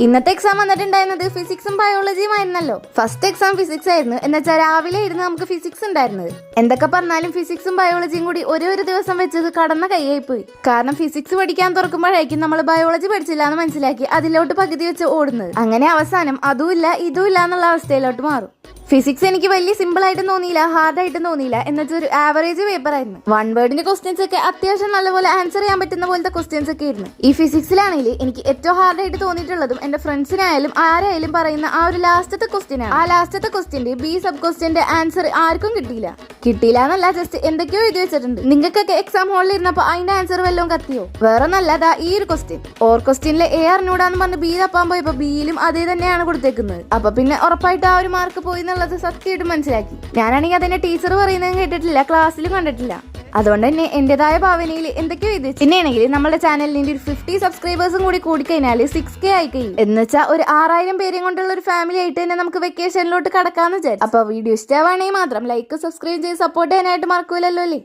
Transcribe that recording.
ഇന്നത്തെ എക്സാം വന്നിട്ടുണ്ടായിരുന്നത് ഫിസിക്സും ബയോളജിയും ആയിരുന്നല്ലോ. ഫസ്റ്റ് എക്സാം ഫിസിക്സ് ആയിരുന്നു. എന്നുവെച്ചാൽ രാവിലെ ആയിരുന്നു നമുക്ക് ഫിസിക്സ് ഉണ്ടായിരുന്നത്. എന്തൊക്കെ പറഞ്ഞാലും ഫിസിക്സും ബയോളജിയും കൂടി ഒരു ദിവസം വെച്ചത് കടന്ന കൈയായി പോയി. കാരണം ഫിസിക്സ് പഠിക്കാൻ തുറക്കുമ്പോഴേക്കും നമ്മൾ ബയോളജി പഠിച്ചില്ല എന്ന് മനസ്സിലാക്കി അതിലോട്ട് പകുതി വെച്ച് ഓടുന്നത്. അങ്ങനെ അവസാനം അതുമില്ല ഇതുമില്ല എന്നുള്ള അവസ്ഥയിലോട്ട് മാറും. ഫിസിക്സ് എനിക്ക് വലിയ സിമ്പിൾ ആയിട്ട് തോന്നിയില്ല, ഹാർഡ് ആയിട്ട് തോന്നിയില്ല. എന്നുവെച്ചാൽ ഒരു ആവറേജ് പേപ്പർ ആയിരുന്നു. വൺ വേർഡിന്റെ ക്വസ്റ്റ്യൻസ് ഒക്കെ അത്യാവശ്യം നല്ലപോലെ ആൻസർ ചെയ്യാൻ പറ്റുന്ന പോലത്തെ ക്വസ്റ്റ്യൻസ് ഒക്കെ ആയിരുന്നു. ഈ ഫിസിക്സിലാണെങ്കിൽ എനിക്ക് ഏറ്റവും ഹാർഡ് ആയിട്ട് തോന്നിയിട്ടുള്ളതും എന്റെ ഫ്രണ്ട്സിനായാലും ആരായാലും പറയുന്ന ആ ഒരു ലാസ്റ്റത്തെ ക്വസ്റ്റ്യൻ ആണ്. ആ ലാസ്റ്റത്തെ ക്വസ്റ്റ്യന്റെ ബി സബ് ക്വസ്റ്റ്യന്റെ ആൻസർ ആർക്കും കിട്ടിയില്ല എന്നല്ല, ജസ്റ്റ് എന്തൊക്കെയോ എഴുതി വെച്ചിട്ടുണ്ട്. നിങ്ങൾക്കൊക്കെ എക്സാം ഹോളിൽ ഇരുന്നപ്പോ അതിന്റെ ആൻസർ വല്ലതും കത്തിയോ? വേറെ നല്ലതാ ഈ ഒരു ക്വസ്റ്റ്യൻ. ഓർ ക്വസ്റ്റ്യനിലെ എ അറിഞ്ഞൂടാന്ന് പറഞ്ഞ് ബി തപ്പാൻ പോയപ്പോ ബിയിലും അതേ തന്നെയാണ് കൊടുത്തേക്കുന്നത്. അപ്പൊ പിന്നെ ഉറപ്പായിട്ട് ആ ഒരു മാർക്ക് പോയി എന്നുള്ളത് സത്യമായിട്ട് മനസ്സിലാക്കി. ഞാനാണെങ്കിൽ അതിന്റെ ടീച്ചർ പറയുന്നതും കേട്ടിട്ടില്ല, ക്ലാസ്സിലും കണ്ടിട്ടില്ല. അതുകൊണ്ട് തന്നെ എന്റേതായ ഭാവനയിൽ എന്തൊക്കെയോ ഇത് പിന്നെയാണെങ്കിൽ നമ്മുടെ ചാനലിന്റെ ഒരു 50 സബ്സ്ക്രൈബേഴ്സും കൂടി കൂടിക്കഴിഞ്ഞാൽ 6K ആയി കഴിയും. എന്ന് വെച്ചാൽ ഒരു 6000 പേരെയും കൊണ്ടുള്ള ഒരു ഫാമിലി ആയിട്ട് തന്നെ നമുക്ക് വെക്കേഷനിലോട്ട് കടക്കാന്ന് വിചാരിച്ചു. അപ്പൊ വീഡിയോ ഇഷ്ടമാണെങ്കിൽ മാത്രം ലൈക്ക് സബ്സ്ക്രൈബ് ചെയ്ത് സപ്പോർട്ട് ചെയ്യാനായിട്ട് മറക്കൂലല്ലോ അല്ലേ.